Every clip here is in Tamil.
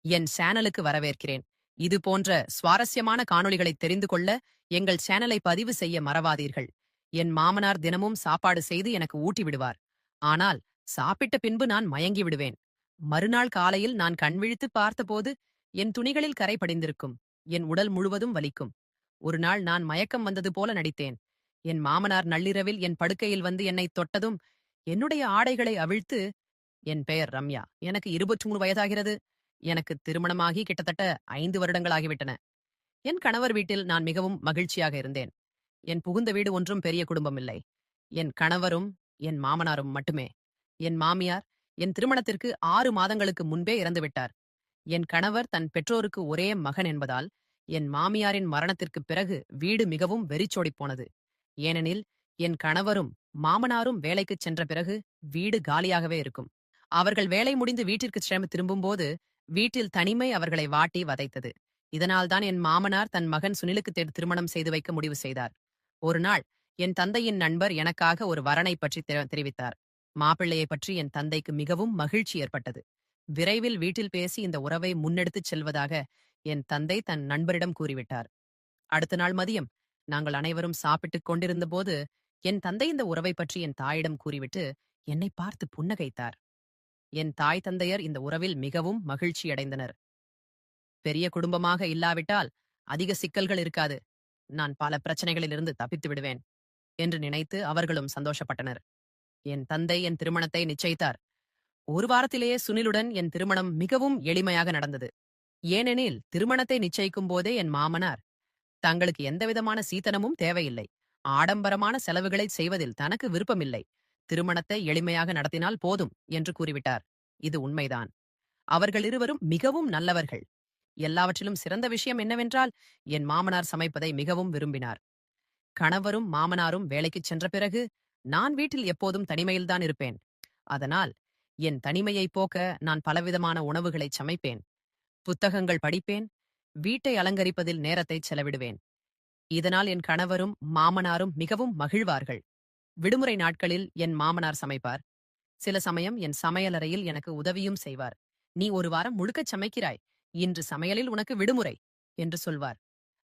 என் சேனலுக்கு வரவேற்கிறேன். இது போன்ற சுவாரஸ்யமான காணொளிகளை தெரிந்து கொள்ள எங்கள் சேனலை பதிவு செய்ய மறவாதீர்கள். என் மாமனார் தினமும் சாப்பாடு செய்து எனக்கு ஊட்டி விடுவார். ஆனால் சாப்பிட்ட பின்பு நான் மயங்கி விடுவேன். மறுநாள் காலையில் நான் கண்விழித்து பார்த்தபோது என் துணிகளில் கரை படிந்திருக்கும். என் உடல் முழுவதும் வலிக்கும். ஒரு நாள் நான் மயக்கம் வந்தது போல நடித்தேன். என் மாமனார் நள்ளிரவில் என் படுக்கையில் வந்து என்னை தொட்டதும் என்னுடைய ஆடைகளை அவிழ்த்து, என் பெயர் ரம்யா. எனக்கு 23 வயதாகிறது. எனக்கு திருமணமாகி கிட்டத்தட்ட 5 வருடங்கள் ஆகிவிட்டன. என் கணவர் வீட்டில் நான் மிகவும் மகிழ்ச்சியாக இருந்தேன். என் புகுந்த வீடு ஒன்றும் பெரிய குடும்பம் இல்லை. என் கணவரும் என் மாமனாரும் மட்டுமே. என் மாமியார் என் திருமணத்திற்கு 6 மாதங்களுக்கு முன்பே இறந்துவிட்டார். என் கணவர் தன் பெற்றோருக்கு ஒரே மகன் என்பதால் என் மாமியாரின் மரணத்திற்குப் பிறகு வீடு மிகவும் வெறிச்சோடிப் போனது. ஏனெனில் என் கணவரும் மாமனாரும் வேலைக்குச் சென்ற பிறகு வீடு காலியாகவே இருக்கும். அவர்கள் வேலை முடிந்து வீட்டிற்கு திரும்பும்போது வீட்டில் தனிமை அவர்களை வாட்டி வதைத்தது. இதனால்தான் என் மாமனார் தன் மகன் சுனிலுக்கு திருமணம் செய்து வைக்க முடிவு செய்தார். ஒரு நாள் என் தந்தையின் நண்பர் எனக்காக ஒரு வரனை பற்றி தெரிவித்தார். மாப்பிள்ளையை பற்றி என் தந்தைக்கு மிகவும் மகிழ்ச்சி ஏற்பட்டது. விரைவில் வீட்டில் பேசி இந்த உறவை முன்னெடுத்துச் செல்வதாக என் தந்தை தன் நண்பரிடம் கூறிவிட்டார். அடுத்த நாள் மதியம் நாங்கள் அனைவரும் சாப்பிட்டுக் கொண்டிருந்தபோது என் தந்தை இந்த உறவை பற்றி என் தாயிடம் கூறிவிட்டு என்னை பார்த்து புன்னகைத்தார். என் தாய் தந்தையர் இந்த உறவில் மிகவும் மகிழ்ச்சியடைந்தனர். பெரிய குடும்பமாக இல்லாவிட்டால் அதிக சிக்கல்கள் இருக்காது. நான் பல பிரச்சனைகளிலிருந்து தப்பித்து விடுவேன் என்று நினைத்து அவர்களும் சந்தோஷப்பட்டனர். என் தந்தை என் திருமணத்தை நிச்சயித்தார். ஒரு வாரத்திலேயே சுனிலுடன் என் திருமணம் மிகவும் எளிமையாக நடந்தது. ஏனெனில் திருமணத்தை நிச்சயிக்கும் போதே என் மாமனார் தங்களுக்கு எந்தவிதமான சீதனமும் தேவையில்லை, ஆடம்பரமான செலவுகளை செய்வதில் தனக்கு விருப்பமில்லை, திருமணத்தை எளிமையாக நடத்தினால் போதும் என்று கூறிவிட்டார். இது உண்மைதான். அவர்கள் இருவரும் மிகவும் நல்லவர்கள். எல்லாவற்றிலும் சிறந்த விஷயம் என்னவென்றால் என் மாமனார் சமைப்பதை மிகவும் விரும்பினார். கணவரும் மாமனாரும் வேலைக்குச் சென்ற பிறகு நான் வீட்டில் எப்போதும் தனிமையில்தான் இருப்பேன். அதனால் என் தனிமையை போக்க நான் பலவிதமான உணவுகளை சமைப்பேன், புத்தகங்கள் படிப்பேன், வீட்டை அலங்கரிப்பதில் நேரத்தை செலவிடுவேன். இதனால் என் கணவரும் மாமனாரும் மிகவும் மகிழ்வார்கள். விடுமுறை நாட்களில் என் மாமனார் சமைப்பார். சில சமயம் என் சமையலறையில் எனக்கு உதவியும் செய்வார். நீ ஒரு வாரம் முழுக்கச் சமைக்கிறாய், இன்று சமையலில் உனக்கு விடுமுறை என்று சொல்வார்.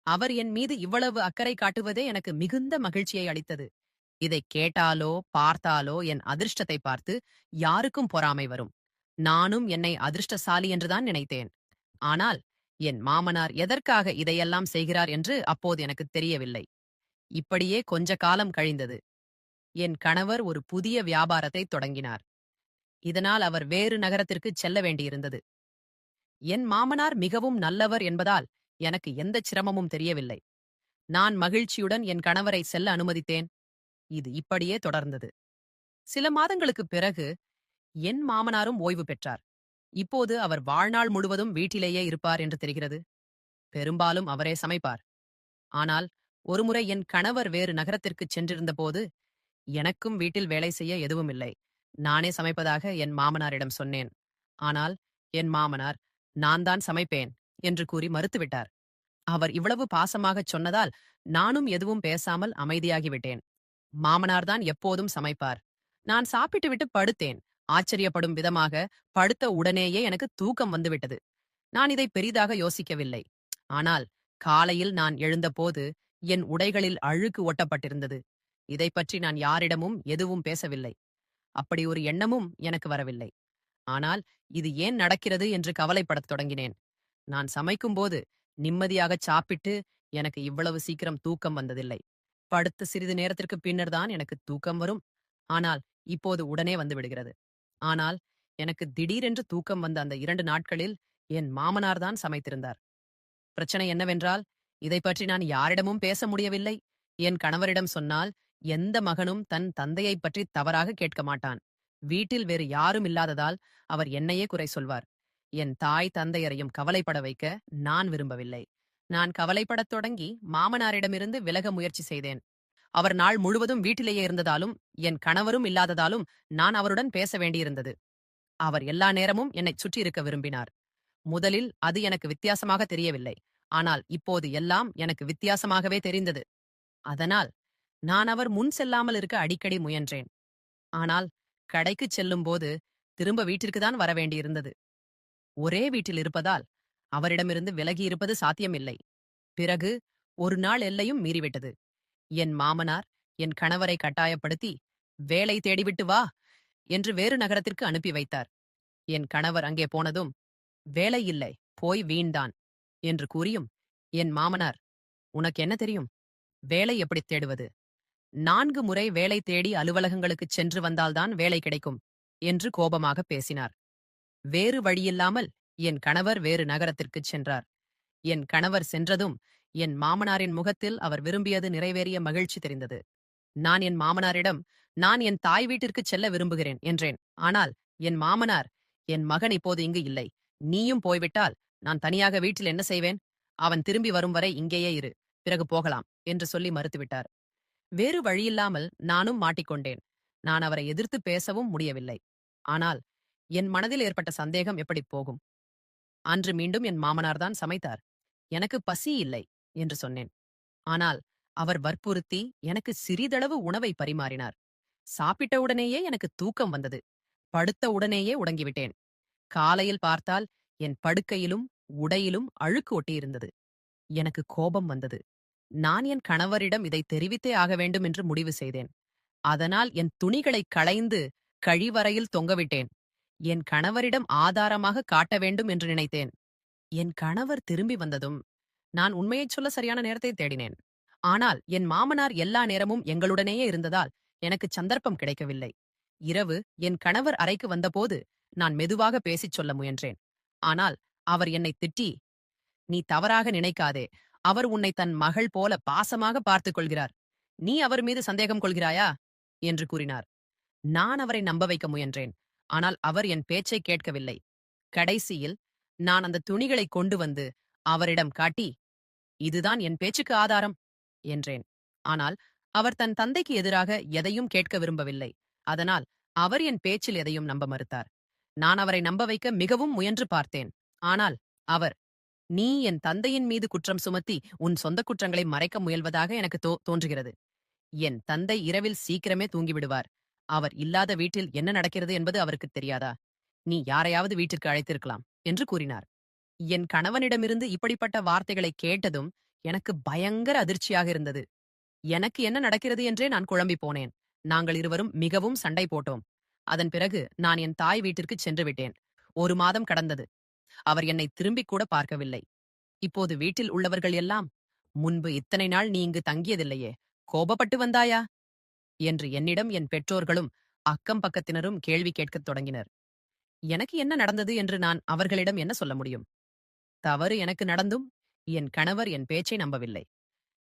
அவர் என் மீது இவ்வளவு அக்கறை காட்டுவதே எனக்கு மிகுந்த மகிழ்ச்சியை அளித்தது. இதை கேட்டாலோ பார்த்தாலோ என் அதிர்ஷ்டத்தை பார்த்து யாருக்கும் பொறாமை வரும். நானும் என்னை அதிர்ஷ்டசாலி என்றுதான் நினைத்தேன். ஆனால் என் மாமனார் எதற்காக இதையெல்லாம் செய்கிறார் என்று அப்போது எனக்கு தெரியவில்லை. இப்படியே கொஞ்ச காலம் கழிந்தது. என் கணவர் ஒரு புதிய வியாபாரத்தை தொடங்கினார். இதனால் அவர் வேறு நகரத்திற்கு செல்ல வேண்டியிருந்தது. என் மாமனார் மிகவும் நல்லவர் என்பதால் எனக்கு எந்த சிரமமும் தெரியவில்லை. நான் மகிழ்ச்சியுடன் என் கணவரை செல்ல அனுமதித்தேன். இது இப்படியே தொடர்ந்தது. சில மாதங்களுக்குப் பிறகு என் மாமனாரும் ஓய்வு பெற்றார். இப்போது அவர் வாழ்நாள் முழுவதும் வீட்டிலேயே இருப்பார் என்று தெரிகிறது. பெரும்பாலும் அவரே சமைப்பார். ஆனால் ஒருமுறை என் கணவர் வேறு நகரத்திற்குச் சென்றிருந்தபோது எனக்கும் வீட்டில் வேலை செய்ய எதுவும் இல்லை. நானே சமைப்பதாக என் மாமனாரிடம் சொன்னேன். ஆனால் என் மாமனார் நான் தான் சமைப்பேன் என்று கூறி மறுத்துவிட்டார். அவர் இவ்வளவு பாசமாகச் சொன்னதால் நானும் எதுவும் பேசாமல் அமைதியாகிவிட்டேன். மாமனார்தான் எப்போதும் சமைப்பார். நான் சாப்பிட்டுவிட்டு படுத்தேன். ஆச்சரியப்படும் விதமாக படுத்த உடனேயே எனக்கு தூக்கம் வந்துவிட்டது. நான் இதை பெரிதாக யோசிக்கவில்லை. ஆனால் காலையில் நான் எழுந்தபோது என் உடைகளில் அழுக்கு ஒட்டப்பட்டிருந்தது. இதைப் பற்றி நான் யாரிடமும் எதுவும் பேசவில்லை. அப்படி ஒரு எண்ணமும் எனக்கு வரவில்லை. ஆனால் இது ஏன் நடக்கிறது என்று கவலைப்படத் தொடங்கினேன். நான் சமைக்கும்போது நிம்மதியாகச் சாப்பிட்டு எனக்கு இவ்வளவு சீக்கிரம் தூக்கம் வந்ததில்லை. படுத்த சிறிது நேரத்திற்கு பின்னர்தான் எனக்கு தூக்கம் வரும். ஆனால் இப்போது உடனே வந்து விடுகிறது. ஆனால் எனக்கு திடீரென்று தூக்கம் வந்த அந்த 2 நாட்களில் என் மாமனார்தான் சமைத்திருந்தார். பிரச்சனை என்னவென்றால் இதைப் பற்றி நான் யாரிடமும் பேச முடியவில்லை. என் கணவரிடம் சொன்னால் எந்த மகனும் தன் தந்தையைப் பற்றி தவறாக கேட்க மாட்டான். வீட்டில் வேறு யாரும் இல்லாததால் அவர் என்னையே குறை சொல்வார். என் தாய் தந்தையரையும் கவலைப்பட வைக்க நான் விரும்பவில்லை. நான் கவலைப்படத் தொடங்கி மாமனாரிடமிருந்து விலக முயற்சி செய்தேன். அவர் நாள் முழுவதும் வீட்டிலேயே இருந்ததாலும் என் கணவரும் இல்லாததாலும் நான் அவருடன் பேச வேண்டியிருந்தது. அவர் எல்லா நேரமும் என்னைச் சுற்றி இருக்க விரும்பினார். முதலில் அது எனக்கு வித்தியாசமாக தெரியவில்லை. ஆனால் இப்போது எல்லாம் எனக்கு வித்தியாசமாகவே தெரிந்தது. அதனால் நான் அவர் முன் செல்லாமல் இருக்க அடிக்கடி முயன்றேன். ஆனால் கடைக்குச் செல்லும்போது திரும்ப வீட்டிற்குதான் வர வேண்டியிருந்தது. ஒரே வீட்டில் இருப்பதால் அவரிடமிருந்து விலகி இருப்பது சாத்தியமில்லை. பிறகு ஒரு நாள் எல்லையும் மீறிவிட்டது. என் மாமனார் என் கணவரை கட்டாயப்படுத்தி, வேலை தேடிவிட்டு வா என்று வேறு நகரத்திற்கு அனுப்பி வைத்தார். என் கணவர் அங்கே போனதும், வேலை இல்லை, போய் வீண்தான் என்று கூறியும், என் மாமனார், உனக்கு என்ன தெரியும்? வேலை எப்படி தேடுவது? 4 முறை வேலை தேடி அலுவலகங்களுக்குச் சென்று வந்தால்தான் வேலை கிடைக்கும் என்று கோபமாக பேசினார். வேறு வழியில்லாமல் என் கணவர் வேறு நகரத்திற்குச் சென்றார். என் கணவர் சென்றதும் என் மாமனாரின் முகத்தில் அவர் விரும்பியது நிறைவேறிய மகிழ்ச்சி தெரிந்தது. நான் என் மாமனாரிடம், நான் என் தாய் வீட்டிற்குச் செல்ல விரும்புகிறேன் என்றேன். ஆனால் என் மாமனார், என் மகன் இப்போது இங்கு இல்லை. நீயும் போய்விட்டால் நான் தனியாக வீட்டில் என்ன செய்வேன்? அவன் திரும்பி வரும் வரை இங்கேயே இரு. பிறகு போகலாம் என்று சொல்லி மறுத்துவிட்டார். வேறு வழியில்லாமல் நானும் மாட்டிக்கொண்டேன். நான் அவரை எதிர்த்து பேசவும் முடியவில்லை. ஆனால் என் மனதில் ஏற்பட்ட சந்தேகம் எப்படி போகும்? அன்று மீண்டும் என் மாமனார்தான் சமைத்தார். எனக்கு பசி இல்லை என்று சொன்னேன். ஆனால் அவர் வற்புறுத்தி எனக்கு சிறிதளவு உணவை பரிமாறினார். சாப்பிட்ட உடனேயே எனக்கு தூக்கம் வந்தது. படுத்த உடனேயே உறங்கிவிட்டேன். காலையில் பார்த்தால் என் படுக்கையிலும் உடையிலும் அழுக்கு ஒட்டியிருந்தது. எனக்கு கோபம் வந்தது. நான் என் கணவரிடம் இதை தெரிவித்தே ஆக வேண்டும் என்று முடிவு செய்தேன். அதனால் என் துணிகளை களைந்து கழிவறையில் தொங்கவிட்டேன். என் கணவரிடம் ஆதாரமாக காட்ட வேண்டும் என்று நினைத்தேன். என் கணவர் திரும்பி வந்ததும் நான் உண்மையைச் சொல்ல சரியான நேரத்தை தேடினேன். ஆனால் என் மாமனார் எல்லா நேரமும் எங்களுடனேயே இருந்ததால் எனக்கு சந்தர்ப்பம் கிடைக்கவில்லை. இரவு என் கணவர் அறைக்கு வந்தபோது நான் மெதுவாக பேசிச் சொல்ல முயன்றேன். ஆனால் அவர் என்னை திட்டி, நீ தவறாக நினைக்காதே, அவர் உன்னை தன் மகள் போல பாசமாக பார்த்துக் கொள்கிறார். நீ அவர் மீது சந்தேகம் கொள்கிறாயா என்று கூறினார். நான் அவரை நம்ப வைக்க முயன்றேன். ஆனால் அவர் என் பேச்சை கேட்கவில்லை. கடைசியில் நான் அந்த துணிகளை கொண்டு வந்து அவரிடம் காட்டி, இதுதான் என் பேச்சுக்கு ஆதாரம் என்றேன். ஆனால் அவர் தன் தந்தைக்கு எதிராக எதையும் கேட்க விரும்பவில்லை. அதனால் அவர் என் பேச்சில் எதையும் நம்ப மறுத்தார். நான் அவரை நம்ப வைக்க மிகவும் முயன்று பார்த்தேன். ஆனால் அவர், நீ என் தந்தையின் மீது குற்றம் சுமத்தி உன் சொந்த குற்றங்களை மறைக்க முயல்வதாக எனக்கு தோன்றுகிறது. என் தந்தை இரவில் சீக்கிரமே தூங்கிவிடுவார். அவர் இல்லாத வீட்டில் என்ன நடக்கிறது என்பது அவருக்கு தெரியாதா? நீ யாரையாவது வீட்டிற்கு அழைத்திருக்கலாம் என்று கூறினார். என் கணவனிடமிருந்து இப்படிப்பட்ட வார்த்தைகளை கேட்டதும் எனக்கு பயங்கர அதிர்ச்சியாக இருந்தது. எனக்கு என்ன நடக்கிறது என்றே நான் குழம்பி போனேன். நாங்கள் இருவரும் மிகவும் சண்டை போட்டோம். அதன் பிறகு நான் என் தாய் வீட்டிற்கு சென்று விட்டேன். 1 மாதம் கடந்தது. அவர் என்னை திரும்பிக் கூட பார்க்கவில்லை. இப்போது வீட்டில் உள்ளவர்கள் எல்லாம், முன்பு இத்தனை நாள் நீ இங்கு தங்கியதில்லையே, கோபப்பட்டு வந்தாயா என்று என்னிடம் என் பெற்றோர்களும் அக்கம் பக்கத்தினரும் கேள்வி கேட்கத் தொடங்கினர். எனக்கு என்ன நடந்தது என்று நான் அவர்களிடம் என்ன சொல்ல முடியும்? தவறு எனக்கு நடந்தும் என் கணவர் என் பேச்சை நம்பவில்லை.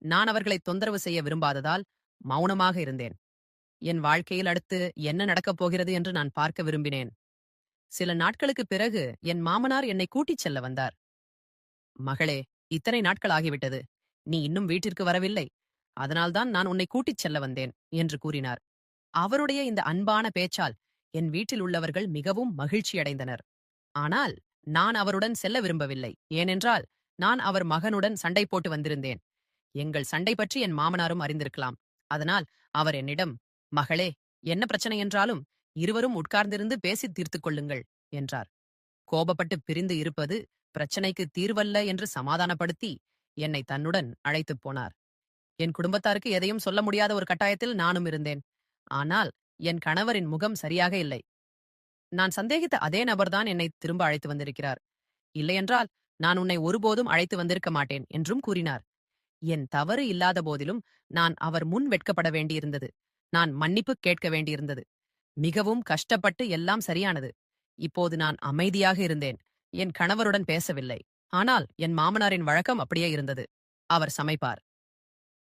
நான் அவர்களை தொந்தரவு செய்ய விரும்பாததால் மௌனமாக இருந்தேன். என் வாழ்க்கையில் அடுத்து என்ன நடக்கப் போகிறது என்று நான் பார்க்க விரும்பினேன். சில நாட்களுக்குப் பிறகு என் மாமனார் என்னை கூட்டிச் செல்ல வந்தார். மகளே, இத்தனை நாட்கள் ஆகிவிட்டது. நீ இன்னும் வீட்டிற்கு வரவில்லை. அதனால்தான் நான் உன்னை கூட்டிச் செல்ல வந்தேன் என்று கூறினார். அவருடைய இந்த அன்பான பேச்சால் என் வீட்டில் உள்ளவர்கள் மிகவும் மகிழ்ச்சியடைந்தனர். ஆனால் நான் அவருடன் செல்ல விரும்பவில்லை. ஏனென்றால் நான் அவர் மகனுடன் சண்டை போட்டு வந்திருந்தேன். எங்கள் சண்டை பற்றி என் மாமனாரும் அறிந்திருக்கலாம். அதனால் அவர் என்னிடம், மகளே, என்ன பிரச்சனை என்றாலும் இருவரும் உட்கார்ந்திருந்து பேசி தீர்த்துக் கொள்ளுங்கள் என்றார். கோபப்பட்டு பிரிந்து இருப்பது பிரச்சனைக்கு தீர்வல்ல என்று சமாதானப்படுத்தி என்னை தன்னுடன் அழைத்துப் போனார். என் குடும்பத்தாருக்கு எதையும் சொல்ல முடியாத ஒரு கட்டாயத்தில் நானும் இருந்தேன். ஆனால் என் கணவரின் முகம் சரியாக இல்லை. நான் சந்தேகித்த அதே நபர்தான் என்னை திரும்ப அழைத்து வந்திருக்கிறார். இல்லையென்றால் நான் உன்னை ஒருபோதும் அழைத்து வந்திருக்க மாட்டேன் என்றும் கூறினார். என் தவறு இல்லாத போதிலும் நான் அவர் முன் வெட்கப்பட வேண்டியிருந்தது. நான் மன்னிப்பு கேட்க வேண்டியிருந்தது. மிகவும் கஷ்டப்பட்டு எல்லாம் சரியானது. இப்போது நான் அமைதியாக இருந்தேன். என் கணவருடன் பேசவில்லை. ஆனால் என் மாமனாரின் வழக்கம் அப்படியே இருந்தது. அவர் சமைப்பார்.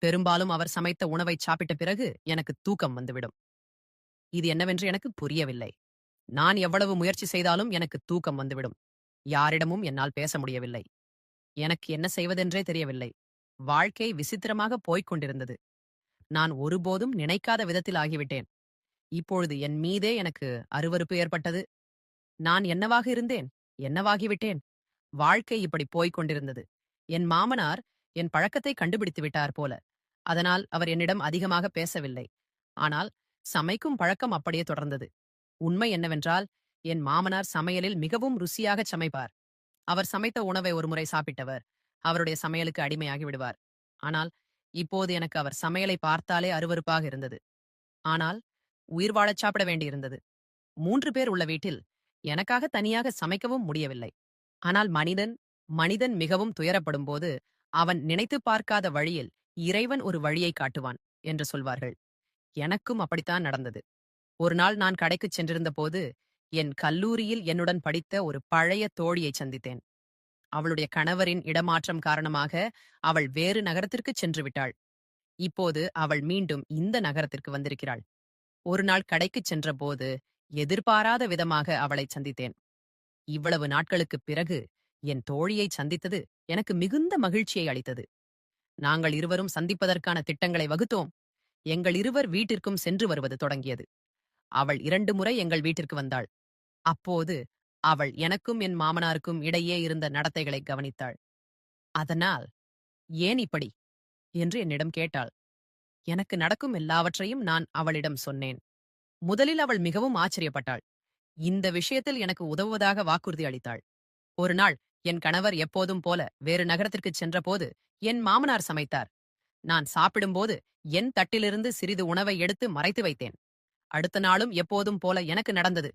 பெரும்பாலும் அவர் சமைத்த உணவை சாப்பிட்ட பிறகு எனக்கு தூக்கம் வந்துவிடும். இது என்னவென்று எனக்கு புரியவில்லை. நான் எவ்வளவு முயற்சி செய்தாலும் எனக்கு தூக்கம் வந்துவிடும். யாரிடமும் என்னால் பேச முடியவில்லை. எனக்கு என்ன செய்வதென்றே தெரியவில்லை. வாழ்க்கை விசித்திரமாக போய்க் கொண்டிருந்தது. நான் ஒருபோதும் நினைக்காத விதத்தில் ஆகிவிட்டேன். இப்பொழுது என் மீதே எனக்கு அருவருப்பு ஏற்பட்டது. நான் என்னவாக இருந்தேன்? என்னவாகிவிட்டேன்? வாழ்க்கை இப்படி போய்க் கொண்டிருந்தது. என் மாமனார் என் பழக்கத்தை கண்டுபிடித்து விட்டார் போல. அதனால் அவர் என்னிடம் அதிகமாக பேசவில்லை. ஆனால் சமைக்கும் பழக்கம் அப்படியே தொடர்ந்தது. உண்மை என்னவென்றால், என் மாமனார் சமையலில் மிகவும் ருசியாகச் சமைப்பார். அவர் சமைத்த உணவை ஒருமுறை சாப்பிட்டவர் அவருடைய சமையலுக்கு அடிமையாகி விடுவார். ஆனால் இப்போது எனக்கு அவர் சமையலை பார்த்தாலே அருவருப்பாக இருந்தது. ஆனால் உயிர் வாழச் சாப்பிட வேண்டியிருந்தது. 3 பேர் உள்ள வீட்டில் எனக்காக தனியாக சமைக்கவும் முடியவில்லை. ஆனால் மனிதன் மனிதன் மிகவும் துயரப்படும்போது அவன் நினைத்துப் பார்க்காத வழியில் இறைவன் ஒரு வழியை காட்டுவான் என்று சொல்வார்கள். எனக்கும் அப்படித்தான் நடந்தது. ஒரு நாள் நான் கடைக்குச் சென்றிருந்தபோது என் கல்லூரியில் என்னுடன் படித்த ஒரு பழைய தோழியைச் சந்தித்தேன். அவளுடைய கணவரின் இடமாற்றம் காரணமாக அவள் வேறு நகரத்திற்குச் சென்று விட்டாள். இப்போது அவள் மீண்டும் இந்த நகரத்திற்கு வந்திருக்கிறாள். ஒரு நாள் கடைக்குச் சென்றபோது எதிர்பாராத விதமாக அவளைச் சந்தித்தேன். இவ்வளவு நாட்களுக்குப் பிறகு என் தோழியைச் சந்தித்தது எனக்கு மிகுந்த மகிழ்ச்சியை அளித்தது. நாங்கள் இருவரும் சந்திப்பதற்கான திட்டங்களை வகுத்தோம். எங்கள் இருவர் வீட்டிற்கும் சென்று வருவது தொடங்கியது. அவள் 2 முறை எங்கள் வீட்டிற்கு வந்தாள். அப்போது அவள் எனக்கும் என் மாமனாருக்கும் இடையே இருந்த நடத்தைகளை கவனித்தாள். அதனால், "ஏன் இப்படி?" என்று என்னிடம் கேட்டாள். எனக்கு நடக்கும் எல்லாவற்றையும் நான் அவளிடம் சொன்னேன். முதலில் அவள் மிகவும் ஆச்சரியப்பட்டாள். இந்த விஷயத்தில் எனக்கு உதவுவதாக வாக்குறுதி அளித்தாள். ஒரு நாள் என் கணவர் எப்போதும் போல வேறு நகரத்திற்குச் சென்றபோது என் மாமனார் சமைத்தார். நான் சாப்பிடும்போது என் தட்டிலிருந்து சிறிது உணவை எடுத்து மறைத்து வைத்தேன். அடுத்த நாளும் எப்போதும் போல எனக்கு நடந்தது.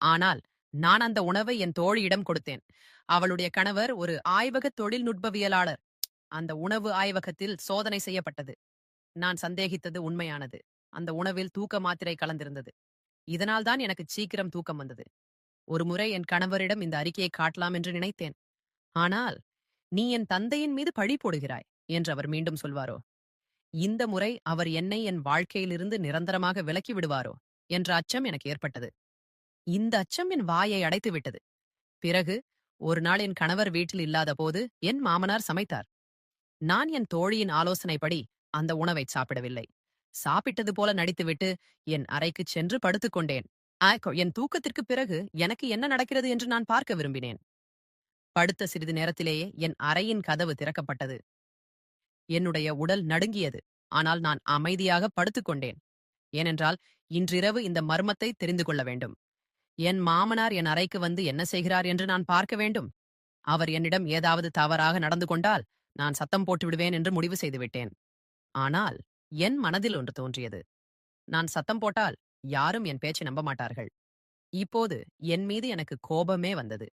ஆனால் நான் அந்த உணவை என் தோழியிடம் கொடுத்தேன். அவளுடைய கணவர் ஒரு ஆய்வக தொழில்நுட்பவியலாளர். அந்த உணவு ஆய்வகத்தில் சோதனை செய்யப்பட்டது. நான் சந்தேகித்தது உண்மையானது. அந்த உணவில் தூக்க மாத்திரை கலந்திருந்தது. இதனால்தான் எனக்கு சீக்கிரம் தூக்கம் வந்தது. ஒருமுறை என் கணவரிடம் இந்த அறிக்கையை காட்டலாம் என்று நினைத்தேன். ஆனால், "நீ என் தந்தையின் மீது பழி போடுகிறாய்" என்று அவர் மீண்டும் சொல்வாரோ? இந்த முறை அவர் என்னை என் வாழ்க்கையிலிருந்து நிரந்தரமாக விலக்கி விடுவாரோ என்ற அச்சம் எனக்கு ஏற்பட்டது. இந்த அச்சம் என் வாயை அடைத்துவிட்டது. பிறகு ஒரு நாள் என் கணவர் வீட்டில் இல்லாதபோது என் மாமனார் சமைத்தார். நான் என் தோழியின் ஆலோசனைப்படி அந்த உணவை சாப்பிடவில்லை. சாப்பிட்டது போல நடித்துவிட்டு என் அறைக்குச் சென்று படுத்துக் கொண்டேன். என் தூக்கத்திற்குப் பிறகு எனக்கு என்ன நடக்கிறது என்று நான் பார்க்க விரும்பினேன். படுத்த சிறிது நேரத்திலேயே என் அறையின் கதவு திறக்கப்பட்டது. என்னுடைய உடல் நடுங்கியது. ஆனால் நான் அமைதியாக படுத்துக் கொண்டேன். ஏனென்றால் இன்றிரவு இந்த மர்மத்தை தெரிந்து கொள்ள வேண்டும். என் மாமனார் என் அறைக்கு வந்து என்ன செய்கிறார் என்று நான் பார்க்க வேண்டும். அவர் என்னிடம் ஏதாவது தவறாக நடந்து கொண்டால் நான் சத்தம் போட்டு விடுவேன் என்று முடிவு செய்துவிட்டேன். ஆனால் என் மனதில் ஒன்று தோன்றியது. நான் சத்தம் போட்டால் யாரும் என் பேச்சை நம்ப மாட்டார்கள். இப்போது என் மீது எனக்கு கோபமே வந்தது.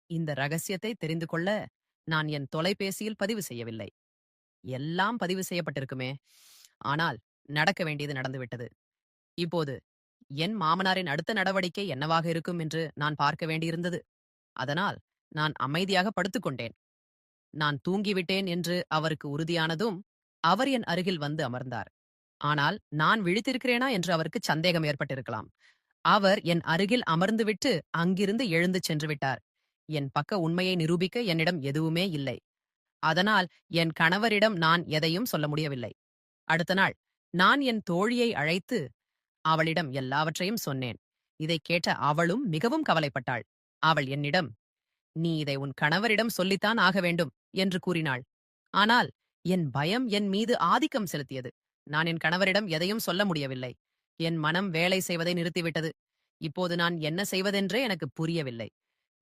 இந்த ரகசியத்தை தெரிந்து கொள்ள நான் என் தொலைபேசியில் பதிவு செய்யவில்லை. எல்லாம் பதிவு செய்யப்பட்டிருக்குமே. ஆனால் நடக்க வேண்டியது நடந்துவிட்டது. இப்போது என் மாமனாரின் அடுத்த நடவடிக்கை என்னவாக இருக்கும் என்று நான் பார்க்க வேண்டியிருந்தது. அதனால் நான் அமைதியாக படுத்துக்கொண்டேன். நான் தூங்கிவிட்டேன் என்று அவருக்கு உறுதியானதும் அவர் என் அருகில் வந்து அமர்ந்தார். ஆனால் நான் விழித்திருக்கிறேனா என்று அவருக்கு சந்தேகம் ஏற்பட்டிருக்கலாம். அவர் என் அருகில் அமர்ந்துவிட்டு அங்கிருந்து எழுந்து சென்று விட்டார். என் பக்க உண்மையை நிரூபிக்க என்னிடம் எதுவுமே இல்லை. அதனால் என் கணவரிடம் நான் எதையும் சொல்ல முடியவில்லை. அடுத்த நாள் நான் என் தோழியை அழைத்து அவளிடம் எல்லாவற்றையும் சொன்னேன். இதைக் கேட்ட அவளும் மிகவும் கவலைப்பட்டாள். அவள் என்னிடம், "நீ இதை உன் கணவரிடம் சொல்லித்தான் ஆக வேண்டும்" என்று கூறினாள். ஆனால் என் பயம் என் மீது ஆதிக்கம் செலுத்தியது. நான் என் கணவரிடம் எதையும் சொல்ல முடியவில்லை. என் மனம் வேலை செய்வதை நிறுத்திவிட்டது. இப்போது நான் என்ன செய்வதென்றே எனக்கு புரியவில்லை.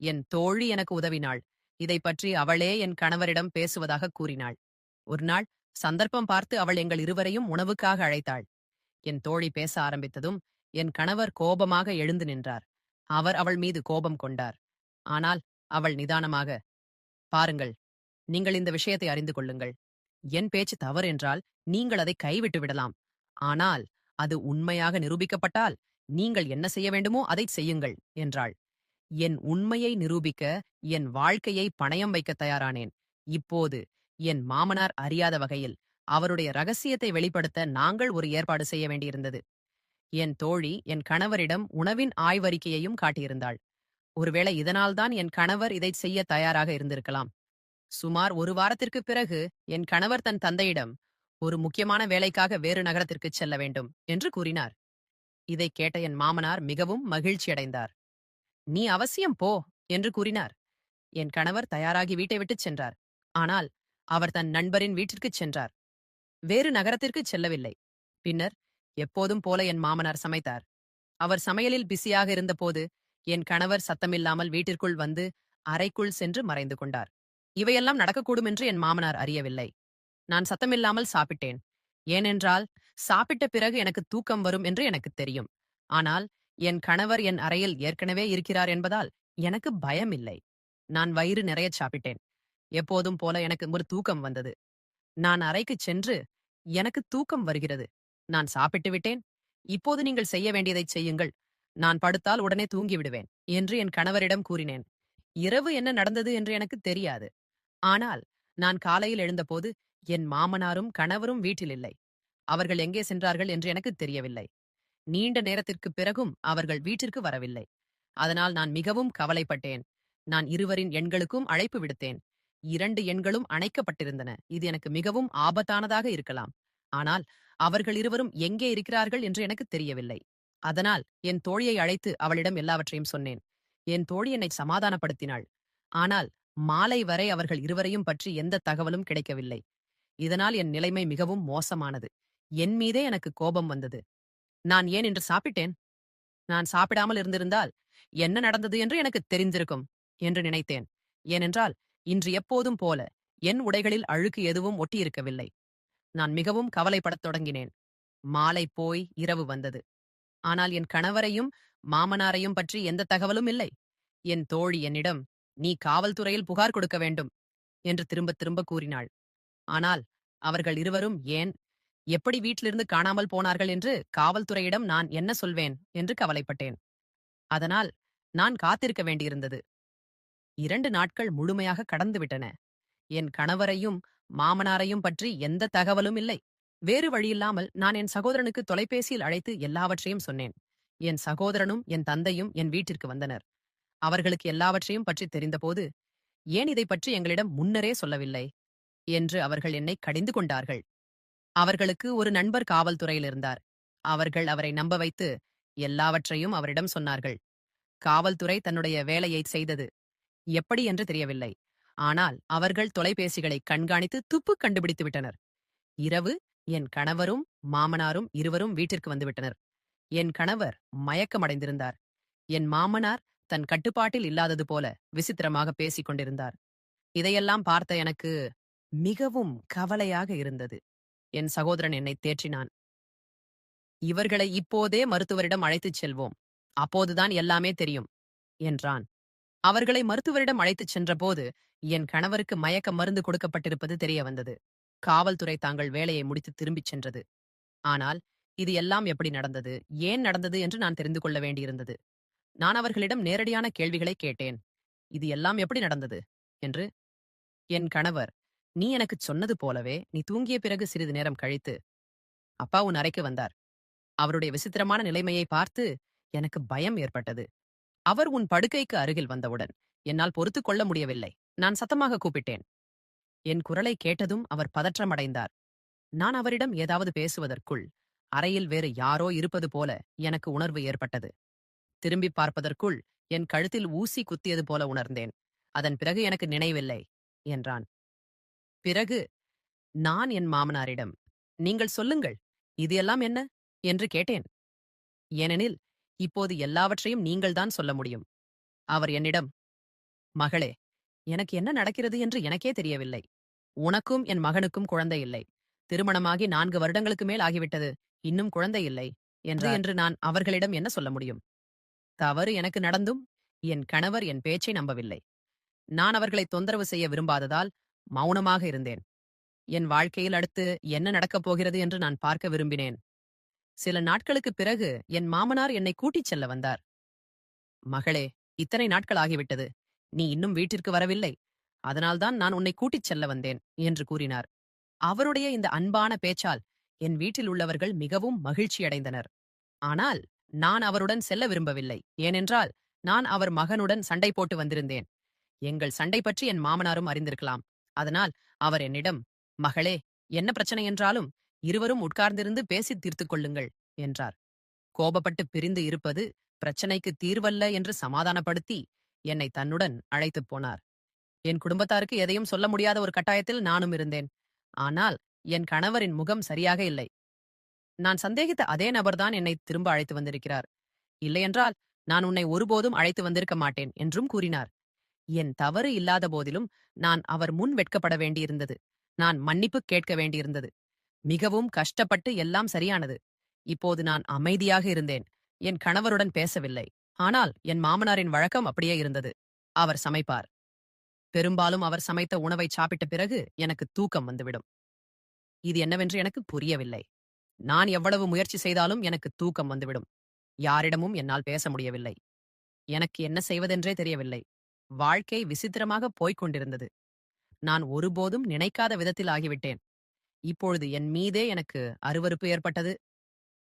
என் தோழி எனக்கு உதவினாள். இதைப் பற்றி அவளே என் கணவரிடம் பேசுவதாக கூறினாள். ஒரு நாள் சந்தர்ப்பம் பார்த்து அவள் எங்கள் இருவரையும் உணவுக்காக அழைத்தாள். என் தோழி பேச ஆரம்பித்ததும் என் கணவர் கோபமாக எழுந்து நின்றார். அவர் அவள் மீது கோபம் கொண்டார். ஆனால் அவள் நிதானமாக, "பாருங்கள், நீங்கள் இந்த விஷயத்தை அறிந்து கொள்ளுங்கள். என் பேச்சு தவறு என்றால் நீங்கள் அதை கைவிட்டு விடலாம். ஆனால் அது உண்மையாக நிரூபிக்கப்பட்டால் நீங்கள் என்ன செய்ய வேண்டுமோ அதைச் செய்யுங்கள்" என்றாள். என் உண்மையை நிரூபிக்க என் வாழ்க்கையை பணயம் வைக்க தயாரானேன். இப்போது என் மாமனார் அறியாத வகையில் அவருடைய ரகசியத்தை வெளிப்படுத்த நாங்கள் ஒரு ஏற்பாடு செய்ய வேண்டியிருந்தது. என் தோழி என் கணவரிடம் உணவின் ஆய்வறிக்கையையும் காட்டியிருந்தாள். ஒருவேளை இதனால்தான் என் கணவர் இதைச் செய்ய தயாராக இருந்திருக்கலாம். சுமார் 1 வாரத்திற்குப் பிறகு என் கணவர் தன் தந்தையிடம் ஒரு முக்கியமான வேலைக்காக வேறு நகரத்திற்குச் செல்ல வேண்டும் என்று கூறினார். இதைக் கேட்ட என் மாமனார் மிகவும் மகிழ்ச்சியடைந்தார். "நீ அவசியம் போ" என்று கூறினார். என் கணவர் தயாராகி வீட்டை விட்டுச் சென்றார். ஆனால் அவர் தன் நண்பரின் வீட்டிற்குச் சென்றார். வேறு நகரத்திற்குச் செல்லவில்லை. பின்னர் எப்போதும் போல என் மாமனார் சமைத்தார். அவர் சமையலில் பிஸியாக இருந்தபோது என் கணவர் சத்தமில்லாமல் வீட்டிற்குள் வந்து அறைக்குள் சென்று மறைந்து கொண்டார். இவையெல்லாம் நடக்கக்கூடும் என்று என் மாமனார் அறியவில்லை. நான் சத்தமில்லாமல் சாப்பிட்டேன். ஏனென்றால், சாப்பிட்ட பிறகு எனக்கு தூக்கம் வரும் என்று எனக்குத் தெரியும். ஆனால், என் கணவர் என் அறையில் ஏற்கனவே இருக்கிறார் என்பதால் எனக்கு பயம் இல்லை. நான் வயிறு நிறையச் சாப்பிட்டேன். எப்போதும் போல எனக்கு ஒரு தூக்கம் வந்தது. நான் அறைக்குச் சென்று, எனக்கு தூக்கம் வருகிறது. நான் சாப்பிட்டு விட்டேன். இப்போது நீங்கள் செய்ய வேண்டியதைச் செய்யுங்கள். நான் படுத்தால் உடனே தூங்கிவிடுவேன் என்று என் கணவரிடம் கூறினேன். இரவு என்ன நடந்தது என்று எனக்குத் தெரியாது. ஆனால், நான் காலையில் எழுந்தபோது என் மாமனாரும் கணவரும் வீட்டில் இல்லை. அவர்கள் எங்கே சென்றார்கள் என்று எனக்குத் தெரியவில்லை. நீண்ட நேரத்திற்குப் பிறகும் அவர்கள் வீட்டிற்கு வரவில்லை. அதனால் நான் மிகவும் கவலைப்பட்டேன். நான் இருவரின் எண்களுக்கும் அழைப்பு விடுத்தேன். 2 எண்களும் அணைக்கப்பட்டிருந்தன. இது எனக்கு மிகவும் ஆபத்தானதாக இருக்கலாம். ஆனால் அவர்கள் இருவரும் எங்கே இருக்கிறார்கள் என்று எனக்குத் தெரியவில்லை. அதனால் என் தோழியை அழைத்து அவளிடம் எல்லாவற்றையும் சொன்னேன். என் தோழி என்னை சமாதானப்படுத்தினாள். ஆனால் மாலை வரை அவர்கள் இருவரையும் பற்றி எந்த தகவலும் கிடைக்கவில்லை. இதனால் என் நிலைமை மிகவும் மோசமானது. என் மீதே எனக்கு கோபம் வந்தது. நான் ஏன் இன்று சாப்பிட்டேன்? நான் சாப்பிடாமல் இருந்திருந்தால் என்ன நடந்தது என்று எனக்குத் தெரிந்திருக்கும் என்று நினைத்தேன். ஏனென்றால் இன்று எப்போதும் போல என் உடைகளில் அழுக்கு எதுவும் ஒட்டியிருக்கவில்லை. நான் மிகவும் கவலைப்படத் தொடங்கினேன். மாலை போய் இரவு வந்தது. ஆனால் என் கணவரையும் மாமனாரையும் பற்றி எந்த தகவலும் இல்லை. என் தோழி என்னிடம், "நீ காவல்துறையில் புகார் கொடுக்க வேண்டும்" என்று திரும்பத் திரும்ப கூறினாள். ஆனால் அவர்கள் இருவரும் ஏன், எப்படி வீட்டிலிருந்து காணாமல் போனார்கள் என்று காவல்துறையிடம் நான் என்ன சொல்வேன் என்று கவலைப்பட்டேன். அதனால் நான் காத்திருக்க வேண்டியிருந்தது. 2 நாட்கள் முழுமையாக கடந்துவிட்டன. என் கணவரையும் மாமனாரையும் பற்றி எந்த தகவலும் இல்லை. வேறு வழியில்லாமல் நான் என் சகோதரனுக்கு தொலைபேசியில் அழைத்து எல்லாவற்றையும் சொன்னேன். என் சகோதரனும் என் தந்தையும் என் வீட்டிற்கு வந்தனர். அவர்களுக்கு எல்லாவற்றையும் பற்றி தெரிந்தபோது, "ஏன் இதைப் பற்றி எங்களிடம் முன்னரே சொல்லவில்லை?" என்று அவர்கள் என்னை கடிந்து கொண்டார்கள். அவர்களுக்கு ஒரு நண்பர் காவல்துறையில் இருந்தார். அவர்கள் அவரை நம்ப வைத்து எல்லாவற்றையும் அவரிடம் சொன்னார்கள். காவல்துறை தன்னுடைய வேலையை செய்தது. எப்படி என்று தெரியவில்லை. ஆனால் அவர்கள் தொலைபேசிகளை கண்காணித்து துப்பு கண்டுபிடித்து விட்டனர். இரவு என் கணவரும் மாமனாரும் இருவரும் வீட்டிற்கு வந்துவிட்டனர். என் கணவர் மயக்கமடைந்திருந்தார். என் மாமனார் தன் கட்டுப்பாட்டில் இல்லாதது போல விசித்திரமாக பேசிக் கொண்டிருந்தார். இதையெல்லாம் பார்த்த எனக்கு மிகவும் கவலையாக இருந்தது. என் சகோதரன் என்னை தேற்றினான். "இவர்களை இப்போதே மருத்துவரிடம் அழைத்துச் செல்வோம். அப்போதுதான் எல்லாமே தெரியும்" என்றான். அவர்களை மருத்துவரிடம் அழைத்துச் சென்றபோது என் கணவருக்கு மயக்க மருந்து கொடுக்கப்பட்டிருப்பது தெரிய வந்தது. காவல்துறை தாங்கள் வேலையை முடித்து திரும்பிச் சென்றது. ஆனால் இது எல்லாம் எப்படி நடந்தது, ஏன் நடந்தது என்று நான் தெரிந்து கொள்ள வேண்டியிருந்தது. நான் அவர்களிடம் நேரடியான கேள்விகளை கேட்டேன். "இது எல்லாம் எப்படி நடந்தது?" என்று. என் கணவர், "நீ எனக்குச் சொன்னது போலவே நீ தூங்கிய பிறகு சிறிது நேரம் கழித்து அப்பா உன் அறைக்கு வந்தார். அவருடைய விசித்திரமான நிலைமையை பார்த்து எனக்கு பயம் ஏற்பட்டது. அவர் உன் படுக்கைக்கு அருகில் வந்தவுடன் என்னால் பொறுத்துக் கொள்ள முடியவில்லை. நான் சத்தமாக கூப்பிட்டேன். என் குரலை கேட்டதும் அவர் பதற்றமடைந்தார். நான் அவரிடம் ஏதாவது பேசுவதற்குள் அறையில் வேறு யாரோ இருப்பது போல எனக்கு உணர்வு ஏற்பட்டது. திரும்பி பார்ப்பதற்குள் என் கழுத்தில் ஊசி குத்தியது போல உணர்ந்தேன். அதன் பிறகு எனக்கு நினைவில்லை" என்றான். பிறகு நான் என் மாமனாரிடம், "நீங்கள் சொல்லுங்கள், இது எல்லாம் என்ன?" என்று கேட்டேன். ஏனெனில் இப்போது எல்லாவற்றையும் நீங்கள்தான் சொல்ல முடியும். அவர் என்னிடம், "மகளே, எனக்கு என்ன நடக்கிறது என்று எனக்கே தெரியவில்லை. உனக்கும் என் மகனுக்கும் குழந்தை இல்லை. திருமணமாகி 4 வருடங்களுக்கு மேல் ஆகிவிட்டது. இன்னும் குழந்தை இல்லை" என்று நான் அவர்களிடம் என்ன சொல்ல முடியும்? தவறு எனக்கு நடந்தும் என் கணவர் என் பேச்சை நம்பவில்லை. நான் அவர்களை தொந்தரவு செய்ய விரும்பாததால் மௌனமாக இருந்தேன். என் வாழ்க்கையில் அடுத்து என்ன நடக்கப் போகிறது என்று நான் பார்க்க விரும்பினேன். சில நாட்களுக்குப் பிறகு என் மாமனார் என்னை கூட்டிச் செல்ல வந்தார். "மகளே, இத்தனை நாட்கள் ஆகிவிட்டது. நீ இன்னும் வீட்டிற்கு வரவில்லை. அதனால்தான் நான் உன்னை கூட்டிச் செல்ல வந்தேன்" என்று கூறினார். அவருடைய இந்த அன்பான பேச்சால் என் வீட்டில் உள்ளவர்கள் மிகவும் மகிழ்ச்சியடைந்தனர். ஆனால் நான் அவருடன் செல்ல விரும்பவில்லை. ஏனென்றால் நான் அவர் மகனுடன் சண்டை போட்டு வந்திருந்தேன். எங்கள் சண்டை பற்றி என் மாமனாரும் அறிந்திருக்கலாம். அதனால் அவர் என்னிடம், "மகளே, என்ன பிரச்சனை என்றாலும் இருவரும் உட்கார்ந்திருந்து பேசித் தீர்த்துக் கொள்ளுங்கள்" என்றார். கோபப்பட்டு பிரிந்து இருப்பது பிரச்சனைக்கு தீர்வல்ல என்று சமாதானப்படுத்தி என்னை தன்னுடன் அழைத்துப் போனார். என் குடும்பத்தாருக்கு எதையும் சொல்ல முடியாத ஒரு கட்டாயத்தில் நானும் இருந்தேன். ஆனால் என் கணவரின் முகம் சரியாக இல்லை. நான் சந்தேகித்த அதே நபர்தான் என்னை திரும்ப அழைத்து வந்திருக்கிறார். இல்லையென்றால் நான் உன்னை ஒருபோதும் அழைத்து வந்திருக்க மாட்டேன் என்றும் கூறினார். என் தவறு இல்லாத போதிலும் நான் அவர் முன் வெட்கப்பட வேண்டியிருந்தது. நான் மன்னிப்பு கேட்க வேண்டியிருந்தது. மிகவும் கஷ்டப்பட்டு எல்லாம் சரியானது. இப்போது நான் அமைதியாக இருந்தேன். என் கணவருடன் பேசவில்லை. ஆனால் என் மாமனாரின் வழக்கம் அப்படியே இருந்தது. அவர் சமைப்பார். பெரும்பாலும் அவர் சமைத்த உணவை சாப்பிட்ட பிறகு எனக்கு தூக்கம் வந்துவிடும். இது என்னவென்று எனக்கு புரியவில்லை. நான் எவ்வளவு முயற்சி செய்தாலும் எனக்கு தூக்கம் வந்துவிடும். யாரிடமும் என்னால் பேச முடியவில்லை. எனக்கு என்ன செய்வதென்றே தெரியவில்லை. வாழ்க்கை விசித்திரமாக போய்க் கொண்டிருந்தது. நான் ஒருபோதும் நினைக்காத விதத்தில் ஆகிவிட்டேன். இப்பொழுது என் மீதே எனக்கு அருவருப்பு ஏற்பட்டது.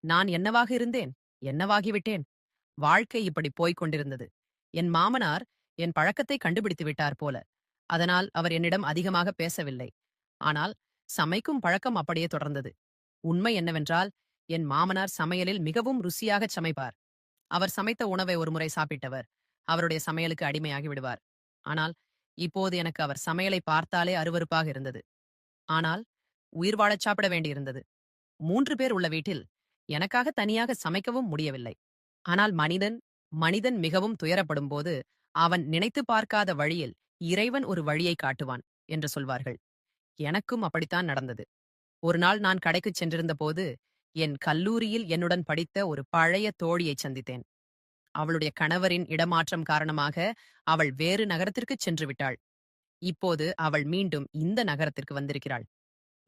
நான் என்னவாக இருந்தேன்? என்னவாகிவிட்டேன்? வாழ்க்கை இப்படி போய்க் கொண்டிருந்தது. என் மாமனார் என் பழக்கத்தை கண்டுபிடித்து விட்டார் போல. அதனால் அவர் என்னிடம் அதிகமாக பேசவில்லை. ஆனால் சமைக்கும் பழக்கம் அப்படியே தொடர்ந்தது. உண்மை என்னவென்றால், என் மாமனார் சமையலில் மிகவும் ருசியாகச் சமைப்பார். அவர் சமைத்த உணவை ஒருமுறை சாப்பிட்டவர் அவருடைய சமையலுக்கு அடிமையாகி விடுவார். ஆனால் இப்போது எனக்கு அவர் சமையலை பார்த்தாலே அருவருப்பாக இருந்தது. ஆனால் உயிர் வாழச் சாப்பிட வேண்டியிருந்தது. 3 பேர் உள்ள வீட்டில் எனக்காக தனியாக சமைக்கவும் முடியவில்லை. ஆனால் மனிதன் மனிதன் மிகவும் துயரப்படும்போது அவன் நினைத்துப் பார்க்காத வழியில் இறைவன் ஒரு வழியை காட்டுவான் என்று சொல்வார்கள். எனக்கும் அப்படித்தான் நடந்தது. ஒரு நாள் நான் கடைக்குச் சென்றிருந்தபோது என் கல்லூரியில் என்னுடன் படித்த ஒரு பழைய தோழியைச் சந்தித்தேன். அவளுடைய கணவரின் இடமாற்றம் காரணமாக அவள் வேறு நகரத்திற்குச் சென்று விட்டாள். இப்போது அவள் மீண்டும் இந்த நகரத்திற்கு வந்திருக்கிறாள்.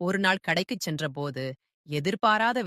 ஒரு நாள் கடைக்குச் சென்றபோது எதிர்பாராத